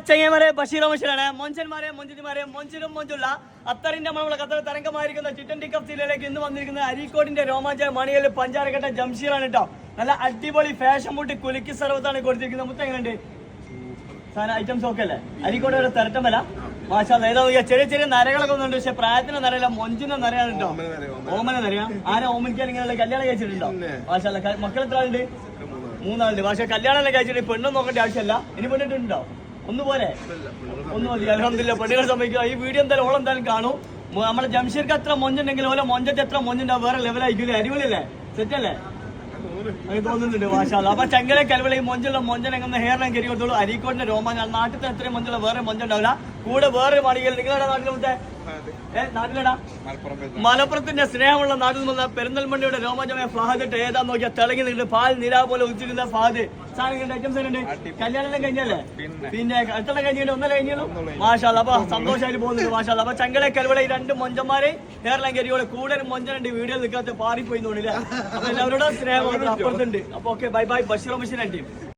ചെങ്ങന്മാരെ ബഷീർ മഷീറാണ്. മൊഞ്ചന്മാരെ മൊഞ്ചിമാരെ മൊഞ്ചിലും മൊഞ്ചുള്ള അത്തറിന്റെ മണമുള്ള Qatar തരംഗമായിരിക്കുന്ന T20 cup സീരിയലിലേക്ക് ഇന്ന് വന്നിരിക്കുന്നത് അരീക്കോടിന്റെ രോമാഞ്ച മണികളിൽ പഞ്ചാരക്കട്ട ജംഷീറാണ് കേട്ടോ. നല്ല അടിപൊളി ഫാഷൻ മുട്ടി കുലുക്കി സർവത്താണ് കൊടുത്തിരിക്കുന്നത്. മുത്ത എങ്ങനെയുണ്ട് സാധനം? ഐറ്റംസ് ഒക്കെ അല്ലേ? അരീക്കോട് തിരട്ടമല്ല മാഷാ. ഏതാ ചെറിയ ചെറിയ നരകളൊക്കെ ഒന്നുണ്ട്, പക്ഷെ പ്രായത്തിന്റെ നരയല്ല, മൊഞ്ചിന്റെ നരയാണ് കേട്ടോ. ഓമന നരയാ. ആരാ ഓമനിക്കാൻ ഇങ്ങനെ കല്യാണം കഴിച്ചിട്ടുണ്ടോ? മാഷാ. മക്കൾ എത്ര ആളുണ്ട്? 3 ആളുണ്ട്. പക്ഷെ കല്യാണം കഴിച്ചിട്ട് പെണ്ണും നോക്കേണ്ട ആവശ്യമല്ല. ഇനി പെണ്ണിട്ടുണ്ടോ? ഒന്നുപോലെ ഒന്നും മതി. അൽഹംദുലില്ലാ പെണ്ണുകളെ സമ്മതിക്കുക. ഈ വീഡിയോ എന്തായാലും ഓളം എന്തായാലും കാണും. നമ്മളെ ജംഷീർക്ക് എത്ര മൊഞ്ചുണ്ടെങ്കിൽ ഓരോ മൊഞ്ചത്ത് എത്ര മൊഞ്ചുണ്ടാവും വേറെ ലെവലായിരിക്കും. അടിപൊളിയല്ലേ? സെറ്റല്ലേ? അങ്ങനെ തോന്നുന്നുണ്ട് മാഷാ. അപ്പൊ ചങ്കലെ കലവള ഈ മൊഞ്ചുള്ള മൊഞ്ചനെങ്ങനെ ഹെയറിനെ കയറി കൊടുത്തോളൂ. അരീക്കോടിന്റെ രോമാഞ്ച നാട്ടിൽ എത്രയും മൊഞ്ചുള്ള വേറെ മൊഞ്ചുണ്ടാവില്ല. കൂടെ വേറെ മാളികയിൽ നിങ്ങളുടെ നാട്ടിലത്തെ നാട്ടിലടാ മലപ്പുറത്തിന്റെ സ്നേഹമുള്ള നാട്ടിൽ നിന്ന് പെരിന്തൽമണ്ണയുടെ രോമാഞ്ചമായ ഫഹദ് ഏതാന്ന് നോക്കിയാൽ തിളങ്ങി നിന്നിട്ട് പാൽ നിലാ പോലെ ഉച്ചിരുന്ന ഫഹദ് സാധനം ഐറ്റംസ് ഉണ്ട്. കല്യാണം കഴിഞ്ഞല്ലേ? പിന്നെ എത്ര കഴിഞ്ഞിട്ട്? 1 കഴിഞ്ഞു മാഷാ. അപ്പൊ സന്തോഷമായിട്ട് പോകുന്നുണ്ട് മാഷാ. അപ്പൊ ചങ്കലെ കലവള ഈ 2 മൊഞ്ചന്മാരെ ഹെയർലൈൻ കരിയോടെ കൂടുതൽ മൊഞ്ചനുണ്ട്. വീഡിയോ നിൽക്കാത്ത പാറിപ്പോയി തോന്നില്ല. അപ്പൊ എല്ലാവരോടും സ്നേഹം അപ്പുറത്തുണ്ട്. അപ്പൊ okay bye bye. Basheer team.